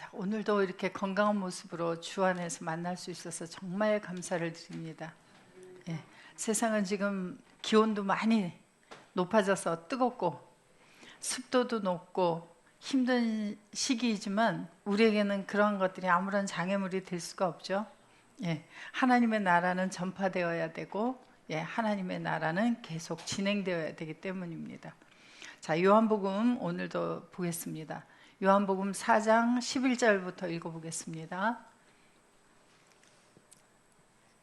자, 오늘도 이렇게 건강한 모습으로 주 안에서 만날 수 있어서 정말 감사를 드립니다. 예, 세상은 지금 기온도 많이 높아져서 뜨겁고 습도도 높고 힘든 시기이지만 우리에게는 그런 것들이 아무런 장애물이 될 수가 없죠. 예, 하나님의 나라는 전파되어야 되고 하나님의 나라는 계속 진행되어야 되기 때문입니다. 자, 요한복음 오늘도 보겠습니다. 요한복음 4장 11절부터 읽어보겠습니다.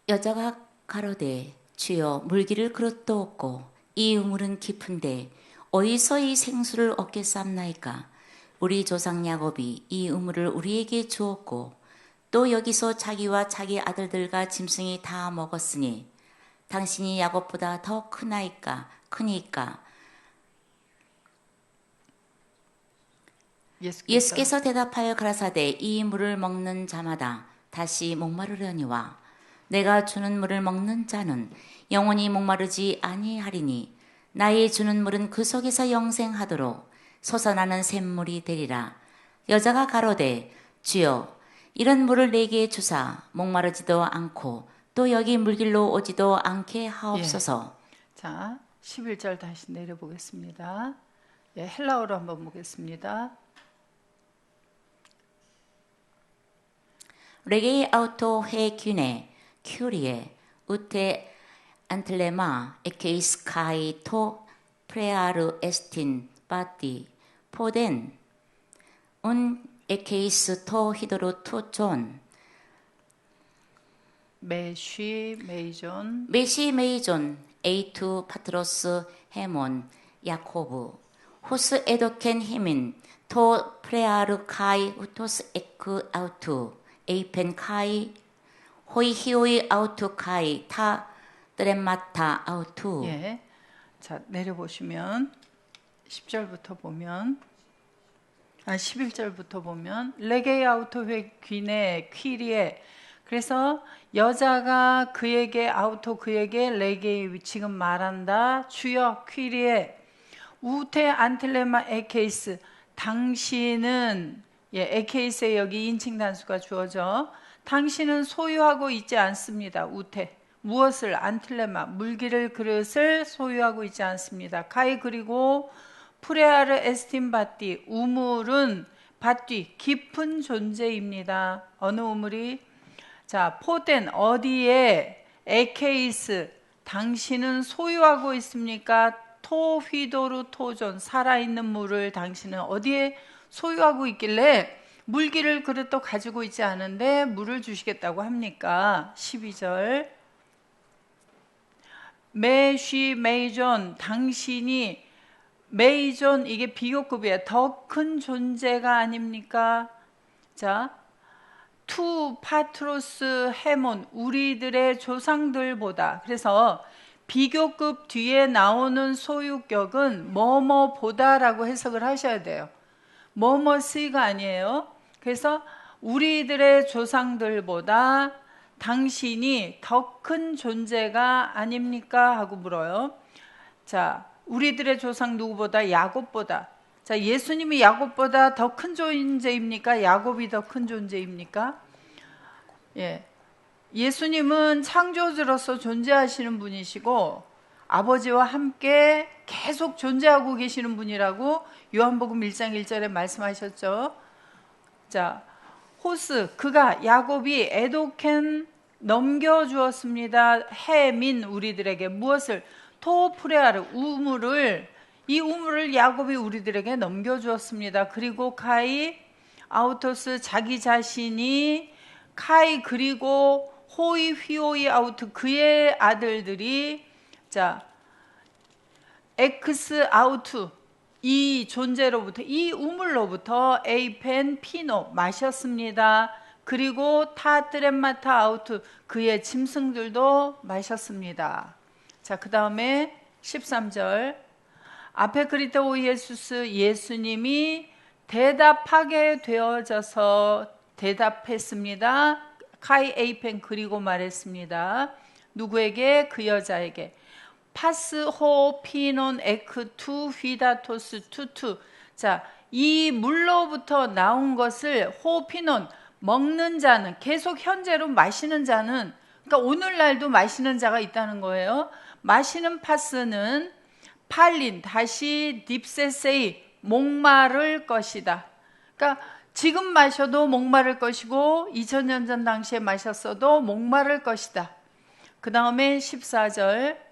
여자가 가로되 주여 물기를 그릇도 없고 이 우물은 깊은데 어디서 이 생수를 얻겠사옵나이까? 우리 조상 야곱이 이 우물을 우리에게 주었고 또 여기서 자기와 자기 아들들과 짐승이 다 먹었으니 당신이 야곱보다 더 크니까 예수께서 대답하여 가라사대 이 물을 먹는 자마다 다시 목마르려니와 내가 주는 물을 먹는 자는 영원히 목마르지 아니하리니 나의 주는 물은 그 속에서 영생하도록 솟아나는 샘물이 되리라. 여자가 가로되 주여 이런 물을 내게 주사 목마르지도 않고 또 여기 물길로 오지도 않게 하옵소서. 자, 11절 다시 내려보겠습니다. 헬라어로 한번 보겠습니다. 레게이 아우토 헤 균에 큐리에 우테 안틀레마 에케이스 카이 토 프레아르 에스틴 바티 포덴 운 에케이스 토 히도로 투존 메시 메이존 에이투 파트로스 헤몬 야코브 호스 에도켄 히민 토 프레아르 카이 우토스 에크 아우투 에이펜 카이 호이 히오이 아우투 카이 타 드렘마타 아우투. 예. 자, 내려보시면 10절부터 보면 11절부터 보면 레게이 아우토 회 귀네 퀴리에 그래서 여자가 그에게 레게이 지금 말한다. 주여 퀴리에 우테 안틀레마 에케이스 당신은 에케이스에 여기 인칭 단수가 주어져 당신은 소유하고 있지 않습니다. 우테 무엇을 안틀레마 물기를 그릇을 소유하고 있지 않습니다. 카이 그리고 프레아르 에스틴 바띠 우물은 바띠 깊은 존재입니다. 어느 우물이? 자, 포덴 어디에 에케이스 당신은 소유하고 있습니까? 토 휘도르 토존 살아있는 물을 당신은 어디에 소유하고 있길래 물기를 그릇도 가지고 있지 않은데 물을 주시겠다고 합니까? 12절 메쉬 메이존 당신이 메이존 이게 비교급이에요. 더 큰 존재가 아닙니까? 자, 투 파트로스 헤몬 우리들의 조상들보다 그래서 비교급 뒤에 나오는 소유격은 뭐뭐보다라고 해석을 하셔야 돼요. 뭐뭐스가 아니에요. 그래서 우리들의 조상들보다 당신이 더 큰 존재가 아닙니까? 하고 물어요. 자, 우리들의 조상 누구보다? 야곱보다. 자, 예수님이 야곱보다 더 큰 존재입니까? 야곱이 더 큰 존재입니까? 예. 예수님은 창조주로서 존재하시는 분이시고 아버지와 함께 계속 존재하고 계시는 분이라고 요한복음 1장 1절에 말씀하셨죠. 자, 호스 그가 야곱이 에도켄 넘겨주었습니다. 해민 우리들에게 무엇을? 토프레아르 우물을 이 우물을 야곱이 우리들에게 넘겨주었습니다. 그리고 카이 아우토스 자기 자신이 카이 그리고 호이 휘오이 아우트 그의 아들들이 자 엑스 아우트 이 존재로부터 이 우물로부터 에이펜 피노 마셨습니다. 그리고 타드렘마타 아우트 그의 짐승들도 마셨습니다. 자, 그 다음에 13절 앞에 그리스도 예수스 예수님이 대답하게 되어져서 대답했습니다. 카이 에이펜 그리고 말했습니다. 누구에게? 그 여자에게. 파스 호 피논 에크 투 휘다토스 투투. 자, 이 물로부터 나온 것을 호 피논, 먹는 자는, 계속 현재로 마시는 자는, 그러니까 오늘날도 마시는 자가 있다는 거예요. 마시는 파스는 팔린, 다시 딥세세이, 목마를 것이다. 그러니까 지금 마셔도 목마를 것이고 2000년 전 당시에 마셨어도 목마를 것이다. 그 다음에 14절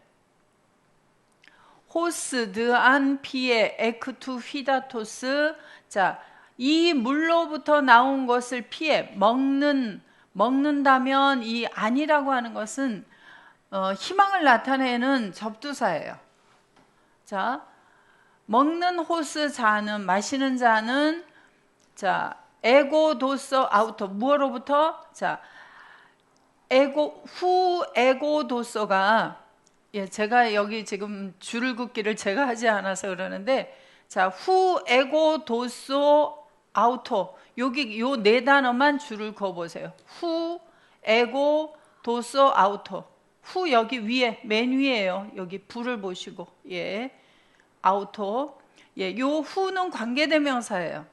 호스 드안 피에 에크투 휘다토스. 자, 이 물로부터 나온 것을 피해 먹는다면 이 아니라고 하는 것은 희망을 나타내는 접두사예요. 자, 먹는 호스 자는, 마시는 자는, 자, 에고도서 아우토, 무엇로부터? 자, 에고도서가, 예, 제가 여기 지금 줄을 긋기를 제가 하지 않아서 그러는데, 자, 에고도소 아우토, 여기 요 네 단어만 줄을 그어보세요. 에고도소 아우토. 여기 위에, 맨 위에요. 여기 불을 보시고, 예, 아우토. 예, 요 후는 관계대명사예요.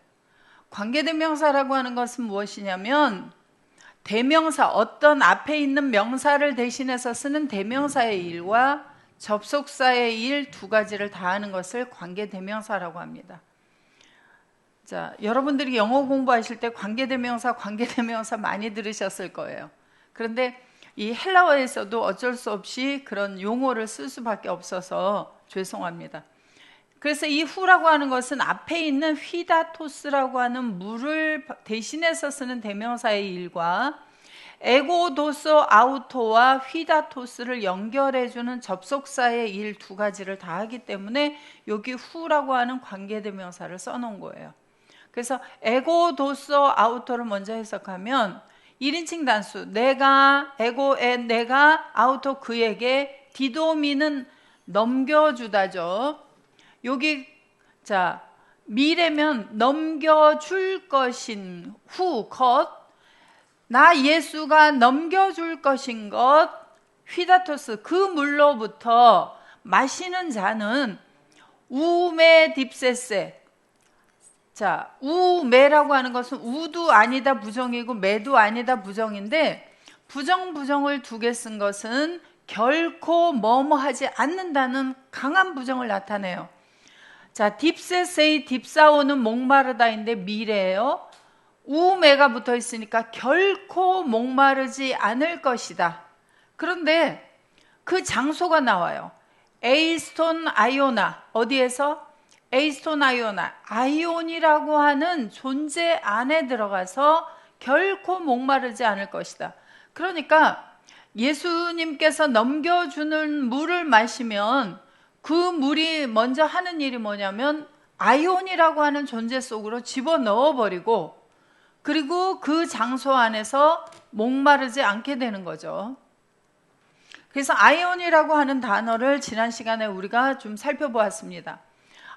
관계대명사라고 하는 것은 무엇이냐면 대명사, 어떤 앞에 있는 명사를 대신해서 쓰는 대명사의 일과 접속사의 일 두 가지를 다 하는 것을 관계대명사라고 합니다. 자, 여러분들이 영어 공부하실 때 관계대명사 많이 들으셨을 거예요. 그런데 이 헬라어에서도 어쩔 수 없이 그런 용어를 쓸 수밖에 없어서 죄송합니다. 그래서 이 후라고 하는 것은 앞에 있는 휘다토스라고 하는 물을 대신해서 쓰는 대명사의 일과 에고도소 아우토와 휘다토스를 연결해주는 접속사의 일 두 가지를 다 하기 때문에 여기 후라고 하는 관계대명사를 써놓은 거예요. 그래서 에고도소 아우토를 먼저 해석하면 1인칭 단수, 내가, 내가, 아우토 그에게, 디도미는 넘겨주다죠. 여기, 자, 미래면 넘겨줄 것인 후, 것, 나 예수가 넘겨줄 것인 것, 휘다토스, 그 물로부터 마시는 자는 우메 딥세세. 자, 우메라고 하는 것은 우도 아니다 부정이고 매도 아니다 부정인데 부정을 두 개 쓴 것은 결코 뭐뭐하지 않는다는 강한 부정을 나타내요. 자, 딥세세이 딥사오는 목마르다인데 미래예요. 우메가 붙어 있으니까 결코 목마르지 않을 것이다. 그런데 그 장소가 나와요. 에이스톤 아이오나. 어디에서? 에이스톤 아이오나. 아이온이라고 하는 존재 안에 들어가서 결코 목마르지 않을 것이다. 그러니까 예수님께서 넘겨주는 물을 마시면 그 물이 먼저 하는 일이 뭐냐면 아이온이라고 하는 존재 속으로 집어넣어버리고 그리고 그 장소 안에서 목마르지 않게 되는 거죠. 그래서 아이온이라고 하는 단어를 지난 시간에 우리가 좀 살펴보았습니다.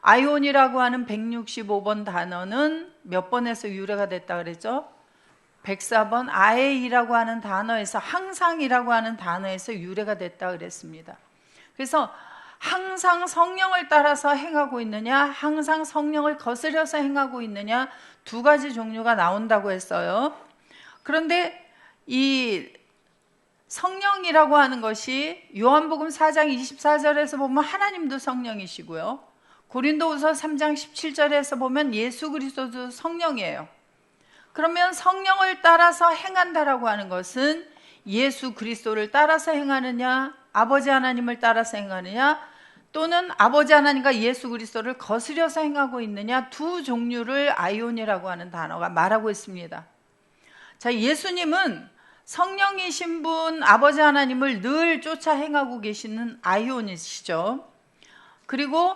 아이온이라고 하는 165번 단어는 몇 번에서 유래가 됐다 그랬죠? 104번 아에이라고 하는 단어에서 항상이라고 하는 단어에서 유래가 됐다 그랬습니다. 그래서 항상 성령을 따라서 행하고 있느냐, 항상 성령을 거스려서 행하고 있느냐 두 가지 종류가 나온다고 했어요. 그런데 이 성령이라고 하는 것이 요한복음 4장 24절에서 보면 하나님도 성령이시고요. 고린도후서 3장 17절에서 보면 예수 그리스도도 성령이에요. 그러면 성령을 따라서 행한다라고 하는 것은 예수 그리스도를 따라서 행하느냐, 아버지 하나님을 따라서 행하느냐, 또는 아버지 하나님과 예수 그리스도를 거스려서 행하고 있느냐, 두 종류를 아이온이라고 하는 단어가 말하고 있습니다. 자, 예수님은 성령이신 분 아버지 하나님을 늘 쫓아 행하고 계시는 아이온이시죠. 그리고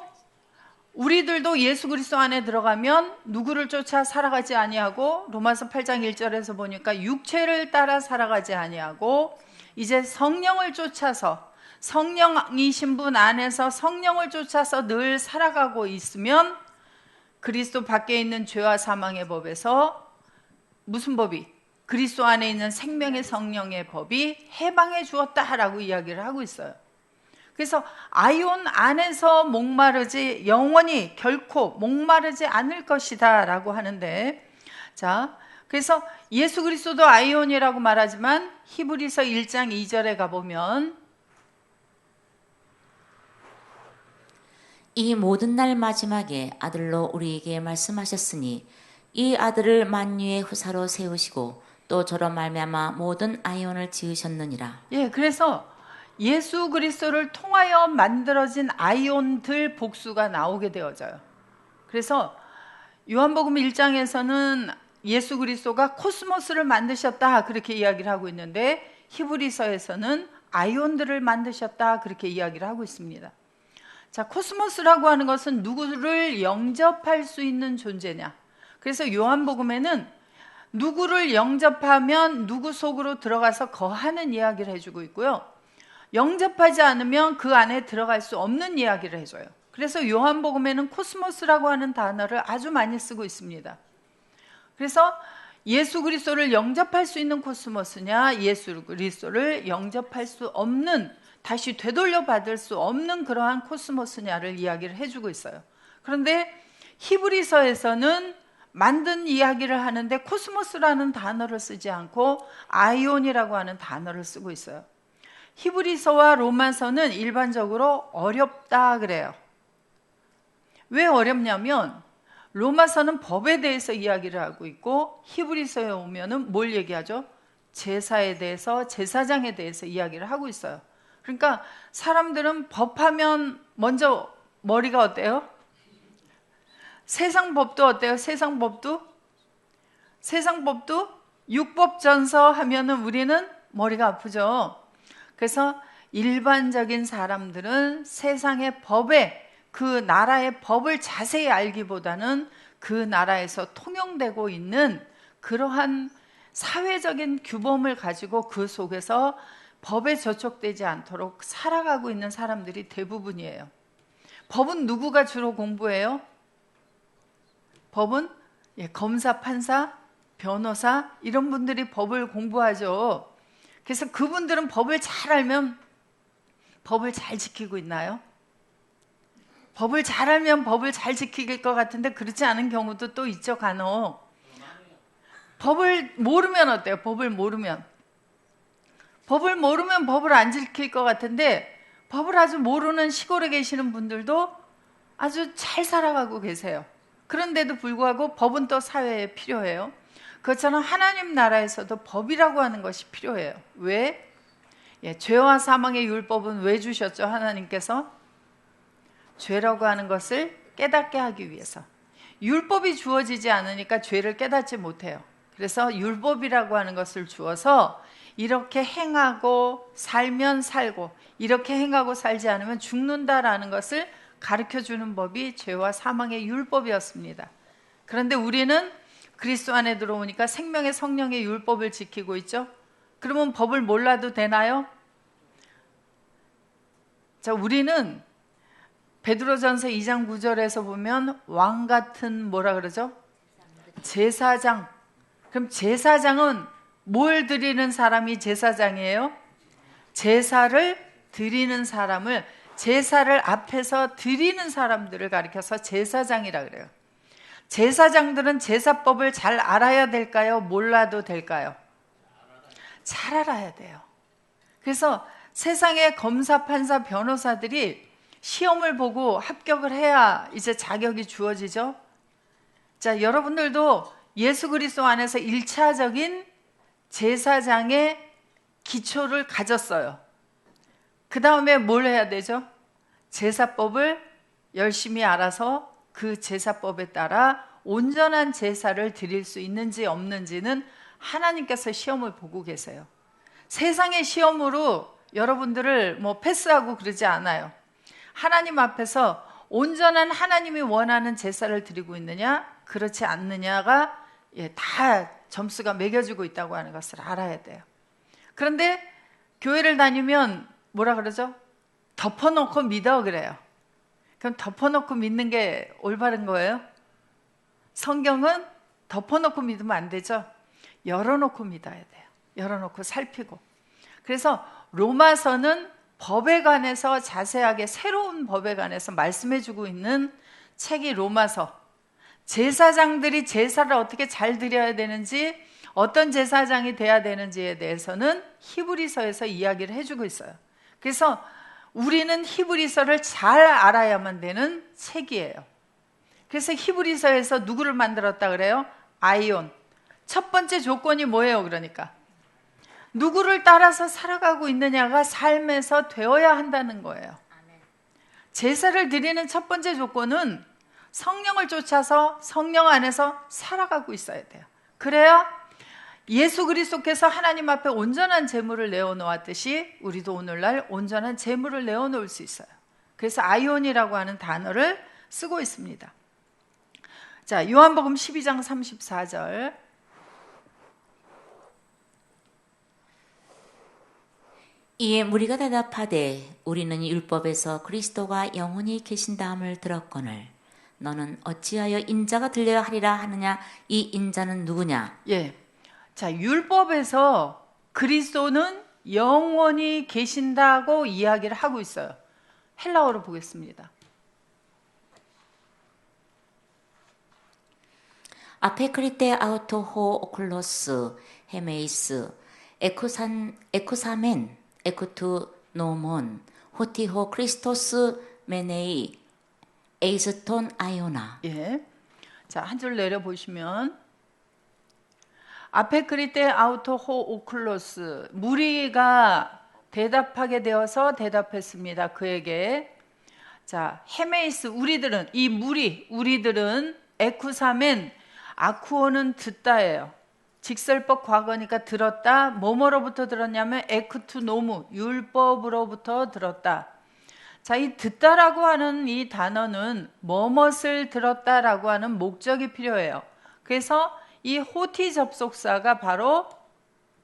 우리들도 예수 그리스도 안에 들어가면 누구를 쫓아 살아가지 아니하고 로마서 8장 1절에서 보니까 육체를 따라 살아가지 아니하고 이제 성령을 쫓아서 성령이신 분 안에서 성령을 쫓아서 늘 살아가고 있으면 그리스도 밖에 있는 죄와 사망의 법에서 무슨 법이? 그리스도 안에 있는 생명의 성령의 법이 해방해 주었다라고 이야기를 하고 있어요. 그래서 아이온 안에서 목마르지 영원히 결코 목마르지 않을 것이다 라고 하는데, 자, 그래서 예수 그리스도도 아이온이라고 말하지만 히브리서 1장 2절에 가보면 이 모든 날 마지막에 아들로 우리에게 말씀하셨으니 이 아들을 만유의 후사로 세우시고 또 저로 말미암아 모든 아이온을 지으셨느니라. 예, 그래서 예수 그리스도를 통하여 만들어진 아이온들 복수가 나오게 되어져요. 그래서 요한복음 1장에서는 예수 그리스도가 코스모스를 만드셨다 그렇게 이야기를 하고 있는데, 히브리서에서는 아이온들을 만드셨다 그렇게 이야기를 하고 있습니다. 자, 코스모스라고 하는 것은 누구를 영접할 수 있는 존재냐. 그래서 요한복음에는 누구를 영접하면 누구 속으로 들어가서 거하는 이야기를 해주고 있고요, 영접하지 않으면 그 안에 들어갈 수 없는 이야기를 해줘요. 그래서 요한복음에는 코스모스라고 하는 단어를 아주 많이 쓰고 있습니다. 그래서 예수 그리스도를 영접할 수 있는 코스모스냐, 예수 그리스도를 영접할 수 없는, 다시 되돌려 받을 수 없는 그러한 코스모스냐를 이야기를 해주고 있어요. 그런데 히브리서에서는 만든 이야기를 하는데 코스모스라는 단어를 쓰지 않고 아이온이라고 하는 단어를 쓰고 있어요. 히브리서와 로마서는 일반적으로 어렵다 그래요. 왜 어렵냐면 로마서는 법에 대해서 이야기를 하고 있고 히브리서에 오면은 뭘 얘기하죠? 제사에 대해서, 제사장에 대해서 이야기를 하고 있어요. 그러니까 사람들은 법하면 먼저 머리가 어때요? 세상 법도 어때요? 세상 법도 율법전서 하면은 우리는 머리가 아프죠. 그래서 일반적인 사람들은 세상의 법에, 그 나라의 법을 자세히 알기보다는 그 나라에서 통용되고 있는 그러한 사회적인 규범을 가지고 그 속에서 법에 저촉되지 않도록 살아가고 있는 사람들이 대부분이에요. 법은 누구가 주로 공부해요? 법은 검사, 판사, 변호사 이런 분들이 법을 공부하죠. 그래서 그분들은 법을 잘 알면 법을 잘 지키고 있나요? 법을 잘 알면 법을 잘 지킬 것 같은데 그렇지 않은 경우도 또 있죠, 간혹. 법을 모르면 어때요? 법을 모르면 법을 안 지킬 것 같은데 법을 아주 모르는 시골에 계시는 분들도 아주 잘 살아가고 계세요. 그런데도 불구하고 법은 또 사회에 필요해요. 그것처럼 하나님 나라에서도 법이라고 하는 것이 필요해요. 왜? 죄와 사망의 율법은 왜 주셨죠? 하나님께서 죄라고 하는 것을 깨닫게 하기 위해서. 율법이 주어지지 않으니까 죄를 깨닫지 못해요. 그래서 율법이라고 하는 것을 주어서 이렇게 행하고 살면 살고 이렇게 행하고 살지 않으면 죽는다라는 것을 가르쳐주는 법이 죄와 사망의 율법이었습니다. 그런데 우리는 그리스도 안에 들어오니까 생명의 성령의 율법을 지키고 있죠. 그러면 법을 몰라도 되나요? 자, 우리는 베드로전서 2장 9절에서 보면 왕 같은 뭐라 그러죠? 제사장. 그럼 제사장은 뭘 드리는 사람이 제사장이에요? 제사를 드리는 사람을, 제사를 앞에서 드리는 사람들을 가리켜서 제사장이라 그래요. 제사장들은 제사법을 잘 알아야 될까요? 몰라도 될까요? 잘 알아야 돼요. 그래서 세상의 검사, 판사, 변호사들이 시험을 보고 합격을 해야 이제 자격이 주어지죠. 자, 여러분들도 예수 그리스도 안에서 1차적인 제사장의 기초를 가졌어요. 그 다음에 뭘 해야 되죠? 제사법을 열심히 알아서 그 제사법에 따라 온전한 제사를 드릴 수 있는지 없는지는 하나님께서 시험을 보고 계세요. 세상의 시험으로 여러분들을 패스하고 그러지 않아요. 하나님 앞에서 온전한 하나님이 원하는 제사를 드리고 있느냐, 그렇지 않느냐가 다 점수가 매겨지고 있다고 하는 것을 알아야 돼요. 그런데 교회를 다니면 뭐라 그러죠? 덮어놓고 믿어 그래요. 그럼 덮어놓고 믿는 게 올바른 거예요? 성경은 덮어놓고 믿으면 안 되죠. 열어놓고 믿어야 돼요. 열어놓고 살피고. 그래서 로마서는 법에 관해서 자세하게 새로운 법에 관해서 말씀해주고 있는 책이 로마서. 제사장들이 제사를 어떻게 잘 드려야 되는지, 어떤 제사장이 돼야 되는지에 대해서는 히브리서에서 이야기를 해주고 있어요. 그래서 우리는 히브리서를 잘 알아야만 되는 책이에요. 그래서 히브리서에서 누구를 만들었다 그래요? 아이온. 첫 번째 조건이 뭐예요? 그러니까 누구를 따라서 살아가고 있느냐가 삶에서 되어야 한다는 거예요. 제사를 드리는 첫 번째 조건은 성령을 쫓아서 성령 안에서 살아가고 있어야 돼요. 그래야 예수 그리스도께서 하나님 앞에 온전한 제물을 내어놓았듯이 우리도 오늘날 온전한 제물을 내어놓을 수 있어요. 그래서 아이온이라고 하는 단어를 쓰고 있습니다. 자, 요한복음 12장 34절. 이에 무리가 대답하되 우리는 율법에서 그리스도가 영원히 계신다함을 들었거늘 너는 어찌하여 인자가 들려야 하리라 하느냐. 이 인자는 누구냐? 예. 자, 율법에서 그리스도는 영원히 계신다고 이야기를 하고 있어요. 헬라어로 보겠습니다. 아페크리테 아우토호 오클로스 헤메이스 에쿠사멘 에쿠투 노몬 호티호 크리스토스 메네이 에이스톤 아이오나. 예. 자, 한 줄 내려 보시면 아페크리테 아우토호 오클로스, 무리가 대답하게 되어서 대답했습니다. 그에게. 자, 헤메이스, 우리들은, 이 무리, 우리들은 에쿠사멘, 아쿠오는 듣다예요. 직설법 과거니까 들었다. 뭐뭐로부터 들었냐면 에크투노무, 율법으로부터 들었다. 자, 이 듣다라고 하는 이 단어는 뭐뭇을 들었다라고 하는 목적이 필요해요. 그래서 이 호티 접속사가 바로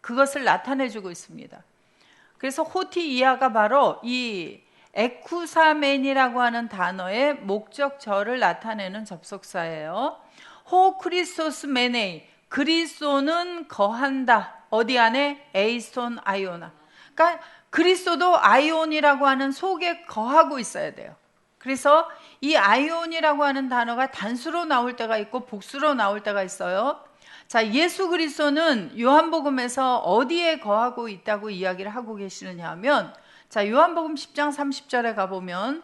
그것을 나타내주고 있습니다. 그래서 호티 이하가 바로 이 에쿠사멘이라고 하는 단어의 목적절을 나타내는 접속사예요. 호 크리스토스 메네이, 그리스도는 거한다. 어디 안에? 에이스톤 아이오나. 그러니까 그리스도도 아이온이라고 하는 속에 거하고 있어야 돼요. 그래서 이 아이온이라고 하는 단어가 단수로 나올 때가 있고 복수로 나올 때가 있어요. 자, 예수 그리스도는 요한복음에서 어디에 거하고 있다고 이야기를 하고 계시느냐 하면, 자, 요한복음 10장 30절에 가보면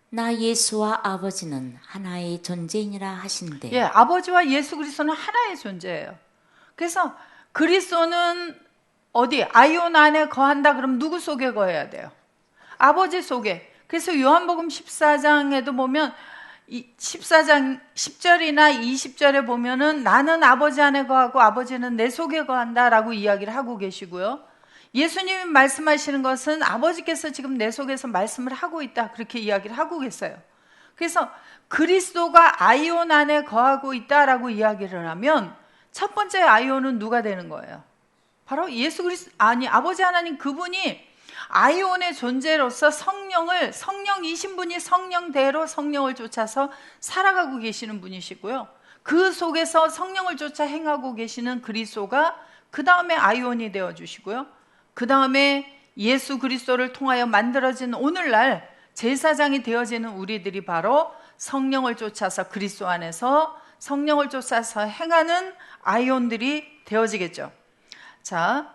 나 예수와 아버지는 하나의 존재이니라 하신대. 예, 아버지와 예수 그리스도는 하나의 존재예요. 그래서 그리스도는 어디? 아이온 안에 거한다. 그럼 누구 속에 거해야 돼요? 아버지 속에. 그래서 요한복음 14장에도 보면 14장 10절이나 20절에 보면은 나는 아버지 안에 거하고 아버지는 내 속에 거한다라고 이야기를 하고 계시고요. 예수님이 말씀하시는 것은 아버지께서 지금 내 속에서 말씀을 하고 있다. 그렇게 이야기를 하고 계세요. 그래서 그리스도가 아이온 안에 거하고 있다라고 이야기를 하면 첫 번째 아이온은 누가 되는 거예요? 바로 예수 그리스도, 아니 아버지 하나님 그분이 아이온의 존재로서 성령이신 분이 성령대로 성령을 쫓아서 살아가고 계시는 분이시고요. 그 속에서 성령을 쫓아 행하고 계시는 그리스도가 그 다음에 아이온이 되어주시고요. 그 다음에 예수 그리스도를 통하여 만들어진 오늘날 제사장이 되어지는 우리들이 바로 성령을 쫓아서 그리스도 안에서 성령을 쫓아서 행하는 아이온들이 되어지겠죠. 자,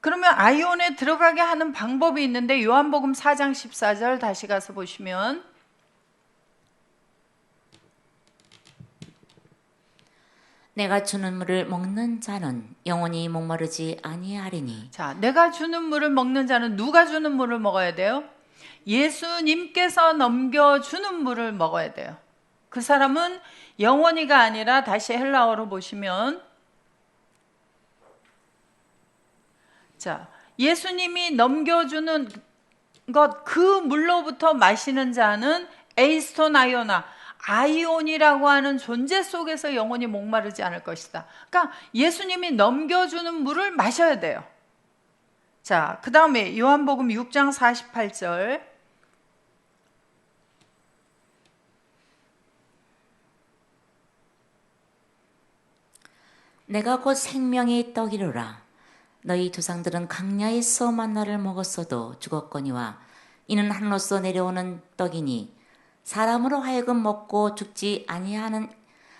그러면 아이온에 들어가게 하는 방법이 있는데 요한복음 4장 14절 다시 가서 보시면 내가 주는 물을 먹는 자는 영원히 목마르지 아니하리니. 자, 내가 주는 물을 먹는 자는 누가 주는 물을 먹어야 돼요? 예수님께서 넘겨주는 물을 먹어야 돼요. 그 사람은 영원히가 아니라 다시 헬라어로 보시면 자, 예수님이 넘겨주는 것, 그 물로부터 마시는 자는 에이스톤 아이오나, 아이온이라고 하는 존재 속에서 영원히 목마르지 않을 것이다. 그러니까 예수님이 넘겨주는 물을 마셔야 돼요. 자, 그 다음에 요한복음 6장 48절. 내가 곧 생명의 떡이로라. 너희 조상들은 강야에서 만나를 먹었어도 죽었거니와 이는 하늘로서 내려오는 떡이니 사람으로 하여금 먹고 죽지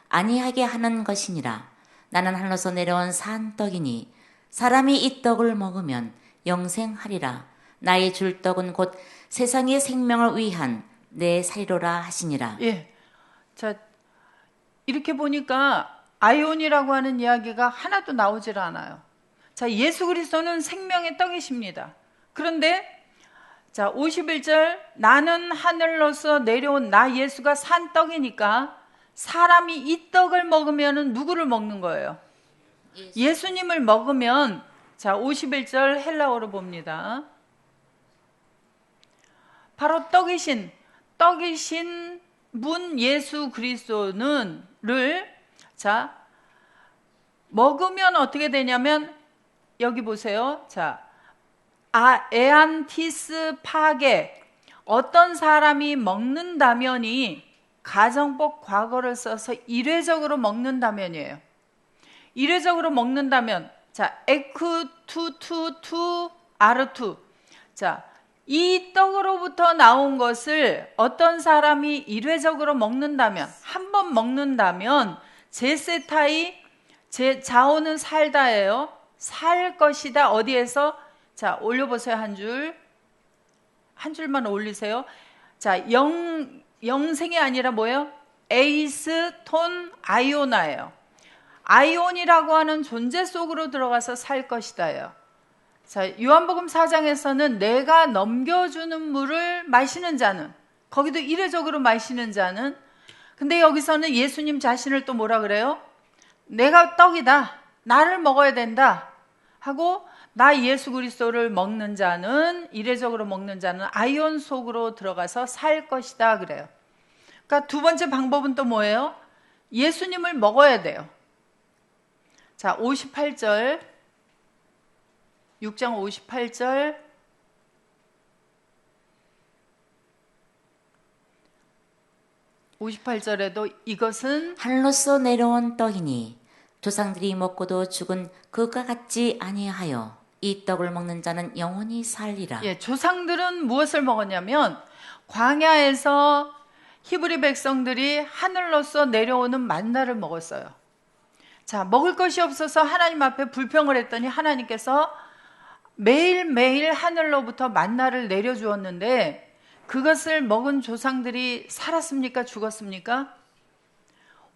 아니하게 하는 것이니라. 나는 하늘로서 내려온 산 떡이니 사람이 이 떡을 먹으면 영생하리라. 나의 줄 떡은 곧 세상의 생명을 위한 내 살이로라 하시니라. 예. 자, 이렇게 보니까 아이온이라고 하는 이야기가 하나도 나오질 않아요. 자, 예수 그리스도는 생명의 떡이십니다. 그런데 자, 51절 나는 하늘로서 내려온 나 예수가 산 떡이니까 사람이 이 떡을 먹으면 누구를 먹는 거예요? 예수님을 먹으면 자, 51절 헬라어로 봅니다. 바로 떡이신 분 예수 그리스도는를 자, 먹으면 어떻게 되냐면 여기 보세요. 자, 에안티스 파게 어떤 사람이 먹는다면이 가정법 과거를 써서 일회적으로 먹는다면이에요. 일회적으로 먹는다면 자, 에쿠투투투 아르투 자, 이 떡으로부터 나온 것을 어떤 사람이 일회적으로 먹는다면 한 번 먹는다면 제세타이 제 자오는 살다예요. 살 것이다. 어디에서? 자, 올려보세요. 한 줄만 올리세요. 자, 영생이 아니라 뭐예요? 에이스 톤 아이오나예요. 아이온이라고 하는 존재 속으로 들어가서 살 것이다예요. 자, 요한복음 4장에서는 내가 넘겨주는 물을 마시는 자는, 거기도 일회적으로 마시는 자는, 근데 여기서는 예수님 자신을 또 뭐라 그래요? 내가 떡이다. 나를 먹어야 된다. 하고 나 예수 그리스도를 먹는 자는, 일회적으로 먹는 자는 아이온 속으로 들어가서 살 것이다 그래요. 그러니까 두 번째 방법은 또 뭐예요? 예수님을 먹어야 돼요. 자, 58절 6장 58절 (58절에도) 이것은 하늘로서 내려온 떡이니 조상들이 먹고도 죽은 그것과 같지 아니하여 이 떡을 먹는 자는 영원히 살리라. 예, 조상들은 무엇을 먹었냐면 광야에서 히브리 백성들이 하늘로서 내려오는 만나를 먹었어요. 자, 먹을 것이 없어서 하나님 앞에 불평을 했더니 하나님께서 매일매일 하늘로부터 만나를 내려주었는데 그것을 먹은 조상들이 살았습니까? 죽었습니까?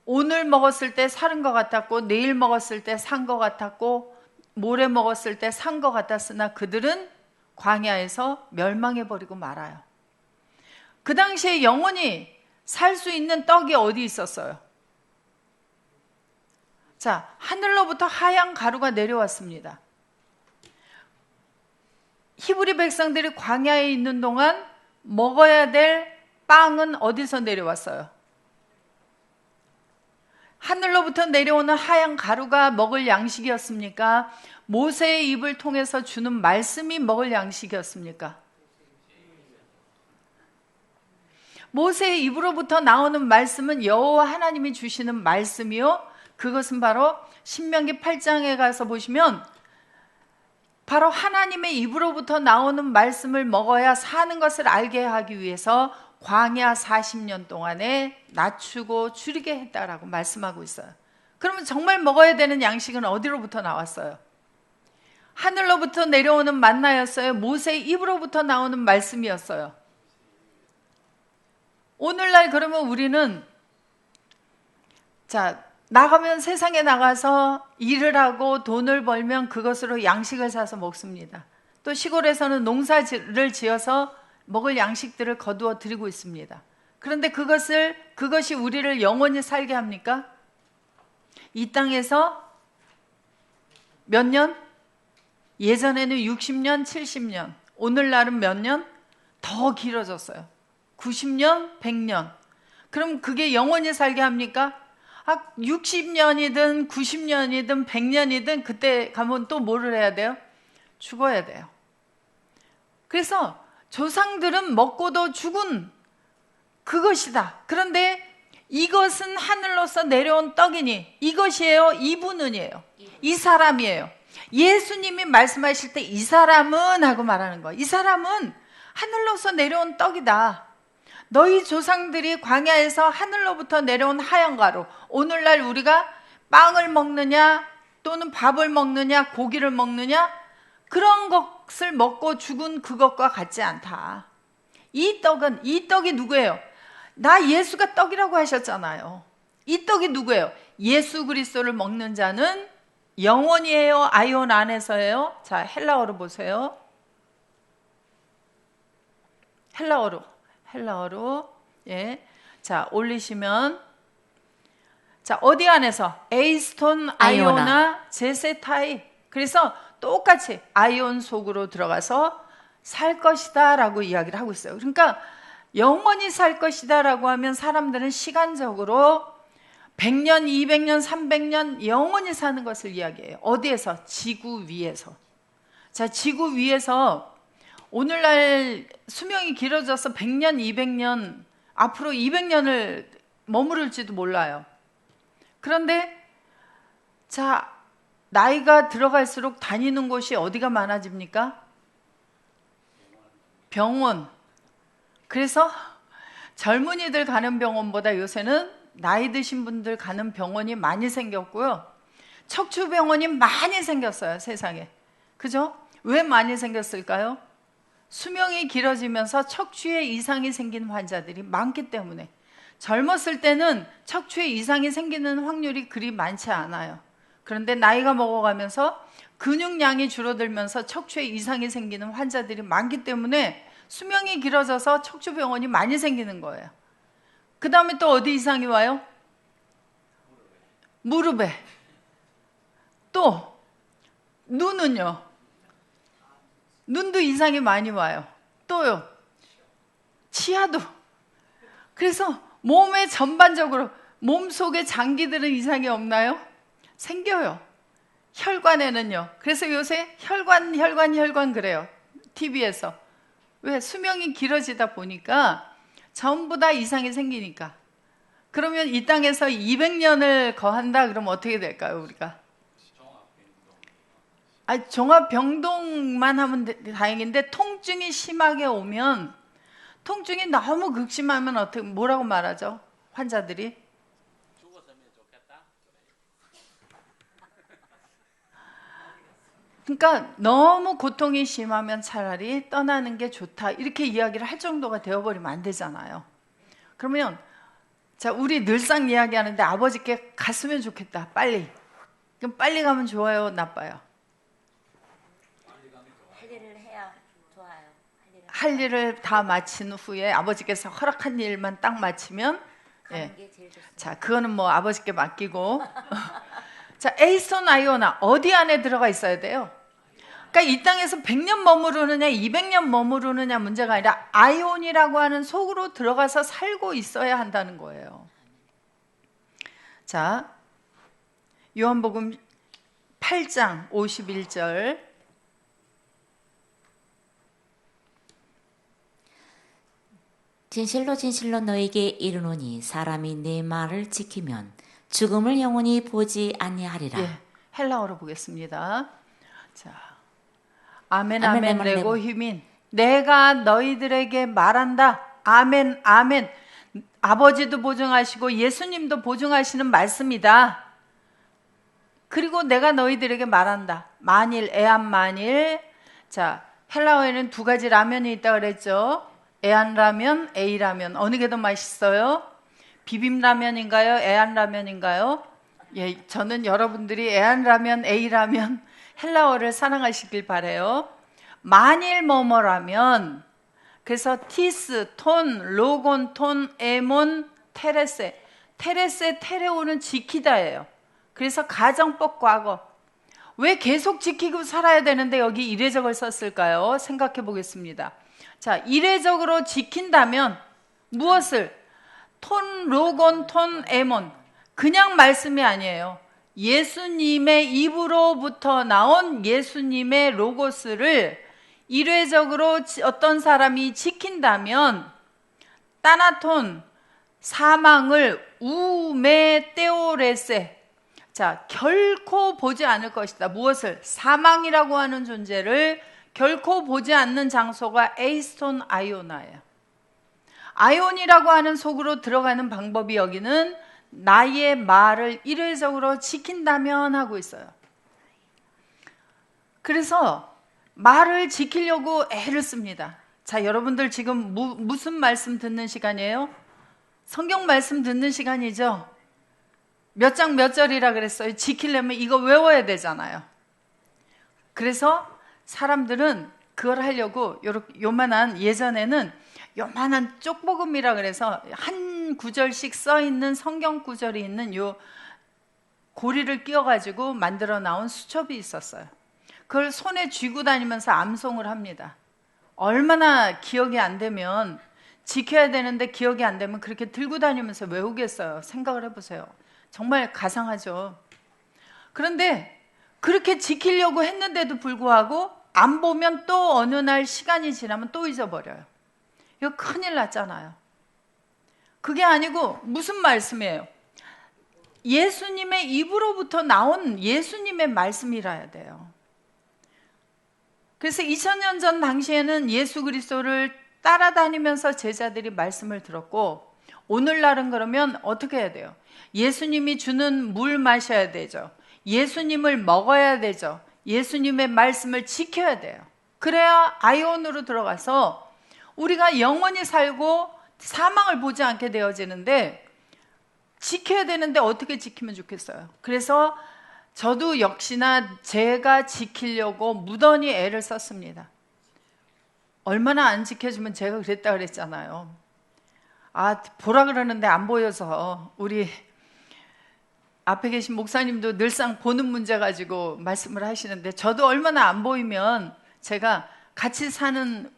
오늘 먹었을 때 살은 것 같았고 내일 먹었을 때 산 것 같았고 모레 먹었을 때 산 것 같았으나 그들은 광야에서 멸망해버리고 말아요. 그 당시에 영원히 살 수 있는 떡이 어디 있었어요? 자, 하늘로부터 하얀 가루가 내려왔습니다. 히브리 백성들이 광야에 있는 동안 먹어야 될 빵은 어디서 내려왔어요? 하늘로부터 내려오는 하얀 가루가 먹을 양식이었습니까? 모세의 입을 통해서 주는 말씀이 먹을 양식이었습니까? 모세의 입으로부터 나오는 말씀은 여호와 하나님이 주시는 말씀이요. 그것은 바로 신명기 8장에 가서 보시면 바로 하나님의 입으로부터 나오는 말씀을 먹어야 사는 것을 알게 하기 위해서 광야 40년 동안에 낮추고 줄이게 했다라고 말씀하고 있어요. 그러면 정말 먹어야 되는 양식은 어디로부터 나왔어요? 하늘로부터 내려오는 만나였어요? 모세의 입으로부터 나오는 말씀이었어요? 오늘날 그러면 우리는 자, 나가면 세상에 나가서 일을 하고 돈을 벌면 그것으로 양식을 사서 먹습니다. 또 시골에서는 농사를 지어서 먹을 양식들을 거두어 드리고 있습니다. 그런데 그것이 우리를 영원히 살게 합니까? 이 땅에서 몇 년? 예전에는 60년, 70년. 오늘날은 몇 년? 더 길어졌어요. 90년, 100년. 그럼 그게 영원히 살게 합니까? 60년이든 90년이든 100년이든 그때 가면 또 뭐를 해야 돼요? 죽어야 돼요. 그래서 조상들은 먹고도 죽은 그것이다. 그런데 이것은 하늘로서 내려온 떡이니 이것이에요? 이분은이에요? 이 사람이에요. 예수님이 말씀하실 때 이 사람은 하고 말하는 거예요. 이 사람은 하늘로서 내려온 떡이다. 너희 조상들이 광야에서 하늘로부터 내려온 하얀 가루, 오늘날 우리가 빵을 먹느냐 또는 밥을 먹느냐 고기를 먹느냐 그런 것을 먹고 죽은 그것과 같지 않다. 이 떡이 누구예요? 나 예수가 떡이라고 하셨잖아요. 이 떡이 누구예요? 예수 그리스도를 먹는 자는 영원이에요? 아이온 안에서예요? 자, 헬라어로 보세요. 헬라어로. 예. 자, 올리시면. 자, 어디 안에서? 에이스톤, 아이오나, 제세타이. 그래서 똑같이 아이온 속으로 들어가서 살 것이다 라고 이야기를 하고 있어요. 그러니까 영원히 살 것이다 라고 하면 사람들은 시간적으로 100년, 200년, 300년 영원히 사는 것을 이야기해요. 어디에서? 지구 위에서. 자, 지구 위에서 오늘날 수명이 길어져서 100년, 200년, 앞으로 200년을 머무를지도 몰라요. 그런데 자, 나이가 들어갈수록 다니는 곳이 어디가 많아집니까? 병원. 그래서 젊은이들 가는 병원보다 요새는 나이 드신 분들 가는 병원이 많이 생겼고요. 척추병원이 많이 생겼어요, 세상에. 그죠? 왜 많이 생겼을까요? 수명이 길어지면서 척추에 이상이 생기는 환자들이 많기 때문에. 젊었을 때는 척추에 이상이 생기는 확률이 그리 많지 않아요. 그런데 나이가 먹어가면서 근육량이 줄어들면서 척추에 이상이 생기는 환자들이 많기 때문에 수명이 길어져서 척추병원이 많이 생기는 거예요. 그 다음에 또 어디 이상이 와요? 무릎에. 또 눈은요? 눈도 이상이 많이 와요. 또요? 치아도. 그래서 몸에 전반적으로 몸속의 장기들은 이상이 없나요? 생겨요. 혈관에는요. 그래서 요새 혈관 그래요. TV에서. 왜? 수명이 길어지다 보니까 전부 다 이상이 생기니까. 그러면 이 땅에서 200년을 거한다 그러면 어떻게 될까요, 우리가? 종합병동만 하면 다행인데 통증이 심하게 오면, 통증이 너무 극심하면 어떻게, 뭐라고 말하죠? 환자들이? 죽었으면 좋겠다. 그러니까 너무 고통이 심하면 차라리 떠나는 게 좋다 이렇게 이야기를 할 정도가 되어버리면 안 되잖아요. 그러면 자, 우리 늘상 이야기하는데 아버지께 갔으면 좋겠다, 빨리. 그럼 빨리 가면 좋아요, 나빠요? 할 일을 해야 좋아요. 할 일을 다 마친 후에 아버지께서 허락한 일만 딱 마치면, 가는 게 제일 좋습니다. 자, 그거는 뭐 아버지께 맡기고. 자, 에이손 아이오나 어디 안에 들어가 있어야 돼요? 그러니까 이 땅에서 100년 머무르느냐 200년 머무르느냐 문제가 아니라 아이온이라고 하는 속으로 들어가서 살고 있어야 한다는 거예요. 자, 요한복음 8장 51절. 진실로 진실로 너에게 이르노니 사람이 내 말을 지키면 죽음을 영원히 보지 아니하리라. 예, 헬라어로 보겠습니다. 자, 아멘 아멘, 아멘 아멘, 레고 레고. 휴민. 내가 너희들에게 말한다. 아멘 아멘. 아버지도 보증하시고 예수님도 보증하시는 말씀이다. 그리고 내가 너희들에게 말한다. 만일, 애안만일. 자, 헬라어에는 두 가지 라면이 있다고 그랬죠. 애안라면, A라면. 어느 게 더 맛있어요? 비빔라면인가요? 애안라면인가요? 예, 저는 여러분들이 애안라면, A라면, 헬라어를 사랑하시길 바래요. 만일 뭐뭐라면, 그래서 티스, 톤, 로곤, 톤, 에몬, 테레세. 테레세, 테레오는 지키다예요. 그래서 가정법 과거. 왜 계속 지키고 살아야 되는데 여기 이례적을 썼을까요? 생각해 보겠습니다. 자, 이례적으로 지킨다면 무엇을? 톤, 로곤, 톤, 에몬. 그냥 말씀이 아니에요. 예수님의 입으로부터 나온 예수님의 로고스를 이례적으로 어떤 사람이 지킨다면 따나톤, 사망을 우메떼오레세. 자, 결코 보지 않을 것이다. 무엇을? 사망이라고 하는 존재를 결코 보지 않는 장소가 에이스톤 아이오나예요. 아이온이라고 하는 속으로 들어가는 방법이 여기는 나의 말을 이례적으로 지킨다면 하고 있어요. 그래서 말을 지키려고 애를 씁니다. 자, 여러분들 지금 무슨 말씀 듣는 시간이에요? 성경 말씀 듣는 시간이죠? 몇 장 몇 절이라 그랬어요? 지키려면 이거 외워야 되잖아요. 그래서 사람들은 그걸 하려고 요만한, 예전에는 요만한 쪽복음이라 그래서 한 구절씩 써있는 성경 구절이 있는 요 고리를 끼워가지고 만들어 나온 수첩이 있었어요. 그걸 손에 쥐고 다니면서 암송을 합니다. 얼마나 기억이 안 되면, 지켜야 되는데 기억이 안 되면 그렇게 들고 다니면서 외우겠어요. 생각을 해보세요. 정말 가상하죠. 그런데 그렇게 지키려고 했는데도 불구하고 안 보면 또 어느 날 시간이 지나면 또 잊어버려요. 이거 큰일 났잖아요. 그게 아니고 무슨 말씀이에요? 예수님의 입으로부터 나온 예수님의 말씀이라야 돼요. 그래서 2000년 전 당시에는 예수 그리스도를 따라다니면서 제자들이 말씀을 들었고, 오늘날은 그러면 어떻게 해야 돼요? 예수님이 주는 물 마셔야 되죠. 예수님을 먹어야 되죠. 예수님의 말씀을 지켜야 돼요. 그래야 아이온으로 들어가서 우리가 영원히 살고 사망을 보지 않게 되어지는데, 지켜야 되는데 어떻게 지키면 좋겠어요? 그래서 저도 역시나 제가 지키려고 무던히 애를 썼습니다. 얼마나 안 지켜주면 제가 그랬다 그랬잖아요. 아, 보라 그러는데 안 보여서. 우리 앞에 계신 목사님도 늘상 보는 문제 가지고 말씀을 하시는데, 저도 얼마나 안 보이면 제가 같이 사는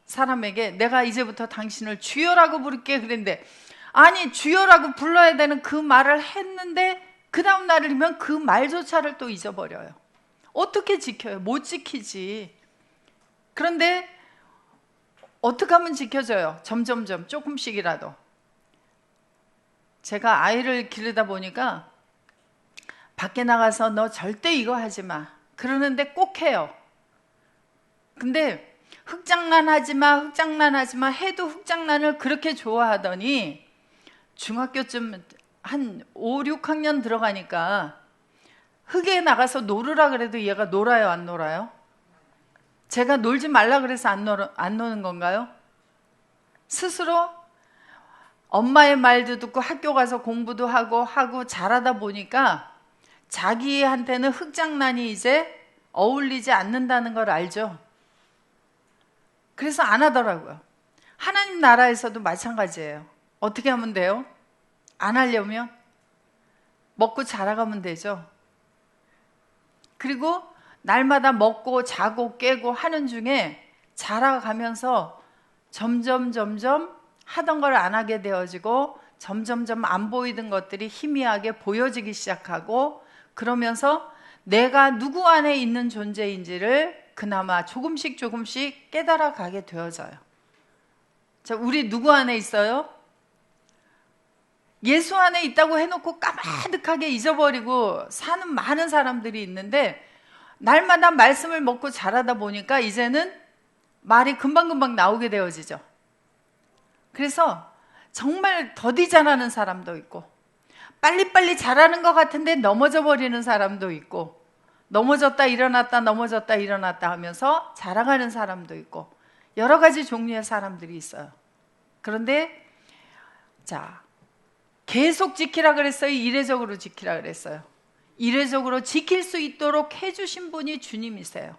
사람에게 내가 이제부터 당신을 주여라고 부를게 그랬는데, 아니 주여라고 불러야 되는 그 말을 했는데 그 다음 날이면 그 말조차를 또 잊어버려요. 어떻게 지켜요? 못 지키지. 그런데 어떻게 하면 지켜져요? 점점점 조금씩이라도. 제가 아이를 기르다 보니까 밖에 나가서 너 절대 이거 하지 마 그러는데 꼭 해요. 근데 흙장난하지 마, 흙장난하지 마 해도 흙장난을 그렇게 좋아하더니 중학교쯤 한 5, 6학년 들어가니까 흙에 나가서 놀으라 그래도 얘가 놀아요, 안 놀아요? 제가 놀지 말라 그래서 안 노는 건가요? 스스로 엄마의 말도 듣고 학교 가서 공부도 하고 잘하다 보니까 자기한테는 흙장난이 이제 어울리지 않는다는 걸 알죠. 그래서 안 하더라고요. 하나님 나라에서도 마찬가지예요. 어떻게 하면 돼요? 안 하려면 먹고 자라가면 되죠. 그리고 날마다 먹고 자고 깨고 하는 중에 자라가면서 점점 하던 걸 안 하게 되어지고 점점 안 보이던 것들이 희미하게 보여지기 시작하고, 그러면서 내가 누구 안에 있는 존재인지를 그나마 조금씩 깨달아 가게 되어져요. 자, 우리 누구 안에 있어요? 예수 안에 있다고 해놓고 까마득하게 잊어버리고 사는 많은 사람들이 있는데, 날마다 말씀을 먹고 자라다 보니까 이제는 말이 금방금방 나오게 되어지죠. 그래서 정말 더디 자라는 사람도 있고, 빨리빨리 자라는 것 같은데 넘어져 버리는 사람도 있고, 넘어졌다 일어났다 넘어졌다 일어났다 하면서 자라가는 사람도 있고, 여러 가지 종류의 사람들이 있어요. 그런데 자, 계속 지키라 그랬어요? 이례적으로 지키라 그랬어요? 이례적으로 지킬 수 있도록 해주신 분이 주님이세요.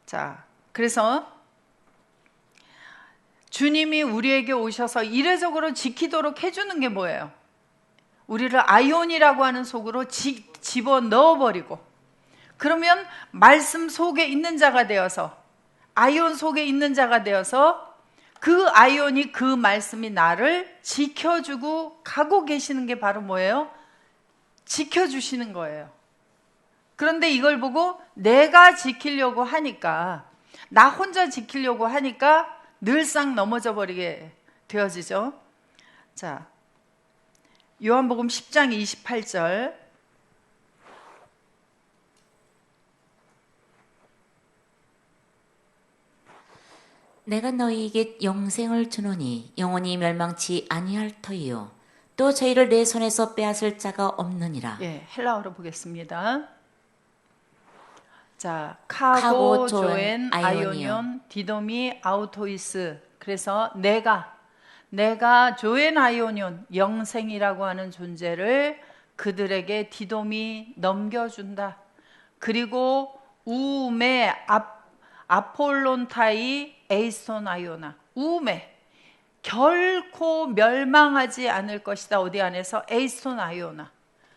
자, 그래서 주님이 우리에게 오셔서 이례적으로 지키도록 해주는 게 뭐예요? 우리를 아이온이라고 하는 속으로 집어 넣어버리고, 그러면 말씀 속에 있는 자가 되어서, 아이온 속에 있는 자가 되어서 그 아이온이, 그 말씀이 나를 지켜주고 가고 계시는 게 바로 뭐예요? 지켜주시는 거예요. 그런데 이걸 보고 내가 지키려고 하니까, 나 혼자 지키려고 하니까 늘상 넘어져 버리게 되어지죠. 자, 요한복음 10장 28절. 내가 너희에게 영생을 주노니 영원히 멸망치 아니할 터이요 또 저희를 내 손에서 빼앗을 자가 없느니라. 예, 헬라어로 보겠습니다. 자, 카고, 카고, 조엔, 조엔, 아이오니온, 아이오니온, 디도미, 아우토이스. 그래서 내가 조엔, 아이오니온, 영생이라고 하는 존재를 그들에게 디도미 넘겨준다. 그리고 우메, 아폴론타이, 에이스톤, 아이오나. 우메, 결코 멸망하지 않을 것이다. 어디 안에서? 에이스톤, 아이오나.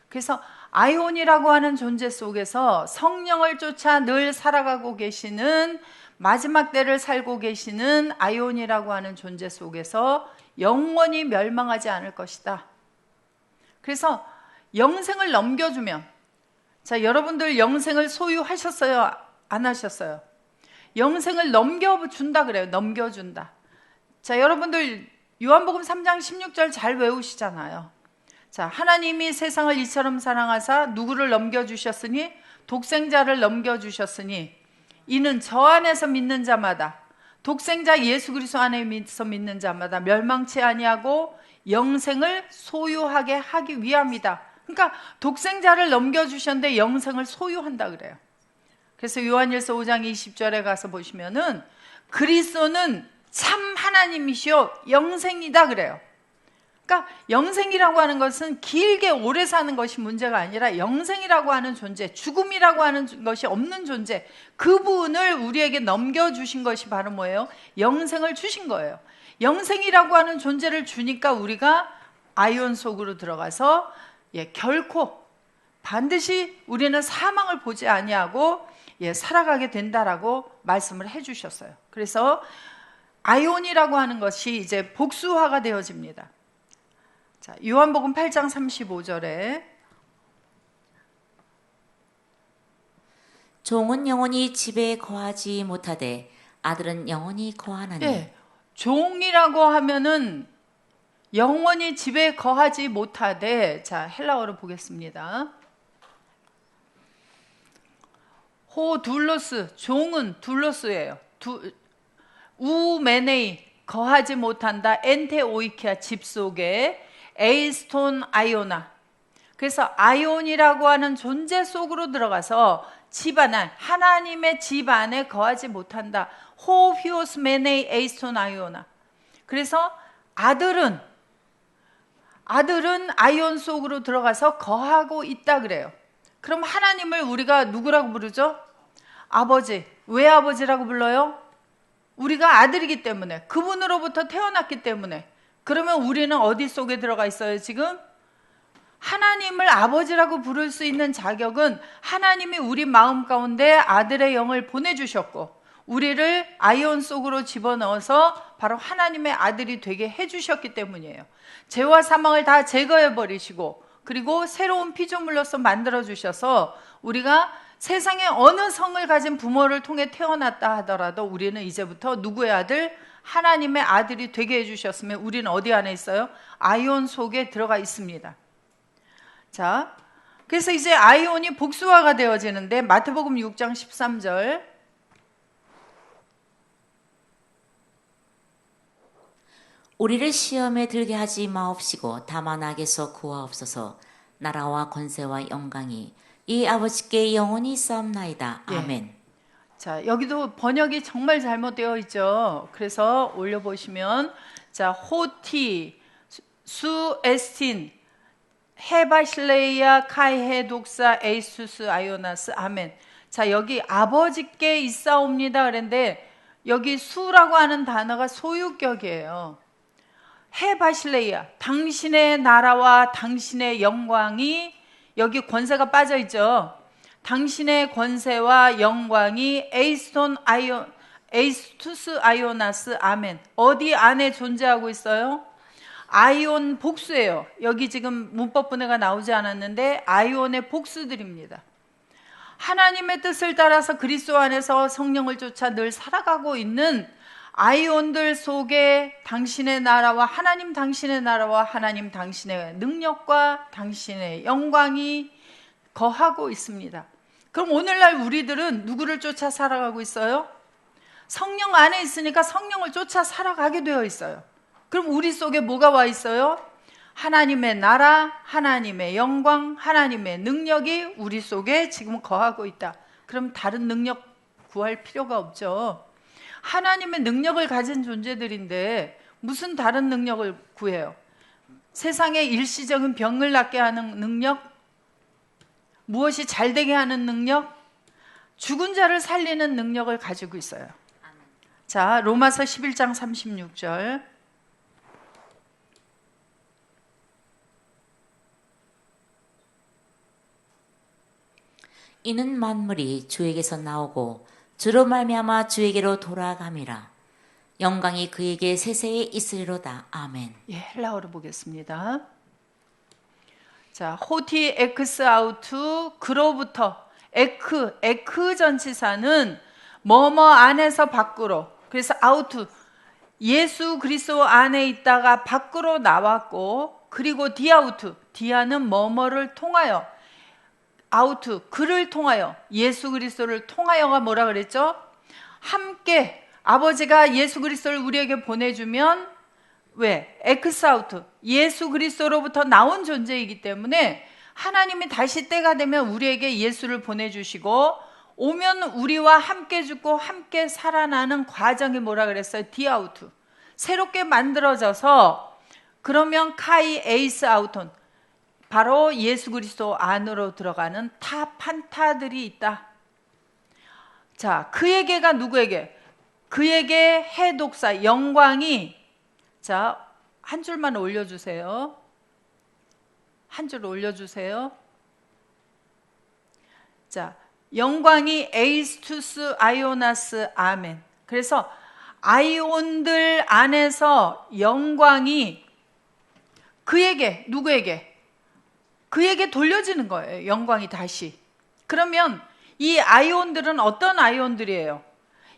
그래서 아이온이라고 하는 존재 속에서 성령을 쫓아 늘 살아가고 계시는, 마지막 때를 살고 계시는 아이온이라고 하는 존재 속에서 영원히 멸망하지 않을 것이다. 그래서 영생을 넘겨주면, 자, 여러분들 영생을 소유하셨어요? 안 하셨어요? 영생을 넘겨준다 그래요. 넘겨준다. 자, 여러분들 요한복음 3장 16절 잘 외우시잖아요. 자, 하나님이 세상을 이처럼 사랑하사 누구를 넘겨주셨으니? 독생자를 넘겨주셨으니 이는 저 안에서 믿는 자마다, 독생자 예수 그리스도 안에서 믿는 자마다 멸망치 아니하고 영생을 소유하게 하기 위함이다. 그러니까 독생자를 넘겨주셨는데 영생을 소유한다 그래요. 그래서 요한일서 5장 20절에 가서 보시면은 그리스도는 참 하나님이시요 영생이다 그래요. 그러니까 영생이라고 하는 것은 길게 오래 사는 것이 문제가 아니라 영생이라고 하는 존재, 죽음이라고 하는 것이 없는 존재, 그분을 우리에게 넘겨주신 것이 바로 뭐예요? 영생을 주신 거예요. 영생이라고 하는 존재를 주니까 우리가 아이온 속으로 들어가서 결코 반드시 우리는 사망을 보지 아니하고 살아가게 된다라고 말씀을 해주셨어요. 그래서 아이온이라고 하는 것이 이제 복수화가 되어집니다. 자, 요한복음 8장 35절에 종은 영원히 집에 거하지 못하되 아들은 영원히 거하나니. 종이라고 하면은 영원히 집에 거하지 못하되, 자, 헬라어로 보겠습니다. 호둘로스, 종은 둘로스예요. 우메네이, 거하지 못한다. 엔테오이키아, 집 속에. 에이스톤, 아이오나. 그래서 아이온이라고 하는 존재 속으로 들어가서 집 안에, 하나님의 집 안에 거하지 못한다. 호휘오스 메네이 에이스톤 아이오나. 그래서 아들은 아이온 속으로 들어가서 거하고 있다 그래요. 그럼 하나님을 우리가 누구라고 부르죠? 아버지. 왜 아버지라고 불러요? 우리가 아들이기 때문에, 그분으로부터 태어났기 때문에. 그러면 우리는 어디 속에 들어가 있어요 지금? 하나님을 아버지라고 부를 수 있는 자격은 하나님이 우리 마음 가운데 아들의 영을 보내주셨고 우리를 아이온 속으로 집어넣어서 바로 하나님의 아들이 되게 해주셨기 때문이에요. 죄와 사망을 다 제거해버리시고 그리고 새로운 피조물로서 만들어주셔서 우리가 세상에 어느 성을 가진 부모를 통해 태어났다 하더라도 우리는 이제부터 누구의 아들? 하나님의 아들이 되게 해주셨으면 우리는 어디 안에 있어요? 아이온 속에 들어가 있습니다. 자, 그래서 이제 아이온이 복수화가 되어지는데 마태복음 6장 13절 우리를 시험에 들게 하지 마옵시고 다만 악에서 구하옵소서. 나라와 권세와 영광이 이 아버지께 영원히 있사옵나이다. 아멘. 자, 여기도 번역이 정말 잘못되어 있죠. 그래서 올려보시면, 자, 호티, 수에스틴, 헤바실레이아, 카이헤, 독사, 에이수스, 아이오나스, 아멘. 자, 여기 아버지께 있사옵니다 그랬는데 여기 수라고 하는 단어가 소유격이에요. 헤바실레이아, 당신의 나라와 당신의 영광이, 여기 권세가 빠져 있죠. 당신의 권세와 영광이 에이스투스 아이오나스 아멘. 어디 안에 존재하고 있어요? 아이온 복수예요. 여기 지금 문법분해가 나오지 않았는데 아이온의 복수들입니다. 하나님의 뜻을 따라서 그리스도 안에서 성령을 쫓아 늘 살아가고 있는 아이온들 속에 당신의 나라와 하나님 당신의 나라와 하나님 당신의 능력과 당신의 영광이 거하고 있습니다. 그럼 오늘날 우리들은 누구를 쫓아 살아가고 있어요? 성령 안에 있으니까 성령을 쫓아 살아가게 되어 있어요. 그럼 우리 속에 뭐가 와 있어요? 하나님의 나라, 하나님의 영광, 하나님의 능력이 우리 속에 지금 거하고 있다. 그럼 다른 능력 구할 필요가 없죠. 하나님의 능력을 가진 존재들인데 무슨 다른 능력을 구해요? 세상의 일시적인 병을 낫게 하는 능력? 무엇이 잘 되게 하는 능력? 죽은 자를 살리는 능력을 가지고 있어요. 자, 로마서 11장 36절. 이는 만물이 주에게서 나오고 주로 말미암아 주에게로 돌아감이라. 영광이 그에게 세세에 있으리로다. 아멘. 예, 헬라어로 보겠습니다. 자, 호티 엑스 아우투 그로부터 에크 전치사는 뭐뭐 안에서 밖으로. 그래서 아우투 예수 그리스도 안에 있다가 밖으로 나왔고, 그리고 디아우투 디아는 뭐뭐를 통하여, 아우투 그를 통하여, 예수 그리스도를 통하여가 뭐라 그랬죠? 함께 아버지가 예수 그리스도를 우리에게 보내주면 왜? 엑스아우트 예수 그리스도로부터 나온 존재이기 때문에 하나님이 다시 때가 되면 우리에게 예수를 보내주시고 오면 우리와 함께 죽고 함께 살아나는 과정이 뭐라 그랬어요? 디아우트 새롭게 만들어져서 그러면 카이 에이스 아우톤 바로 예수 그리스도 안으로 들어가는 타판타들이 있다. 자, 그에게가 누구에게? 그에게 해독사 영광이, 자, 한 줄만 올려주세요. 한 줄 올려주세요. 자, 영광이 에이스투스 아이오나스 아멘. 그래서 아이온들 안에서 영광이 그에게, 누구에게? 그에게 돌려지는 거예요. 영광이 다시. 그러면 이 아이온들은 어떤 아이온들이에요?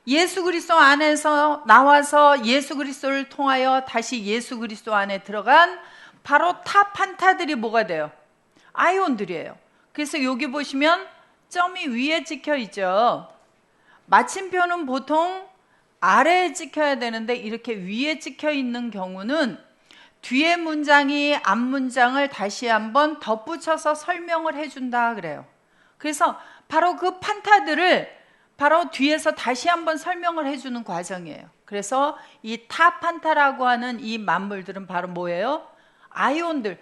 예수 그리스도 안에서 나와서 예수 그리스도를 통하여 다시 예수 그리스도 안에 들어간 바로 타판타들이 뭐가 돼요? 아이온들이에요. 그래서 여기 보시면 점이 위에 찍혀 있죠. 마침표는 보통 아래에 찍혀야 되는데 이렇게 위에 찍혀 있는 경우는 뒤에 문장이 앞 문장을 다시 한번 덧붙여서 설명을 해준다 그래요. 그래서 바로 그 판타들을 바로 뒤에서 다시 한번 설명을 해주는 과정이에요. 그래서 이 타판타라고 하는 이 만물들은 바로 뭐예요? 아이온들,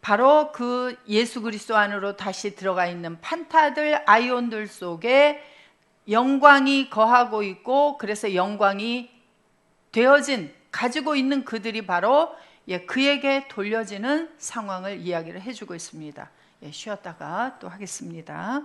바로 그 예수 그리스도 안으로 다시 들어가 있는 판타들, 아이온들 속에 영광이 거하고 있고, 그래서 영광이 되어진, 가지고 있는 그들이 바로 그에게 돌려지는 상황을 이야기를 해주고 있습니다. 쉬었다가 또 하겠습니다.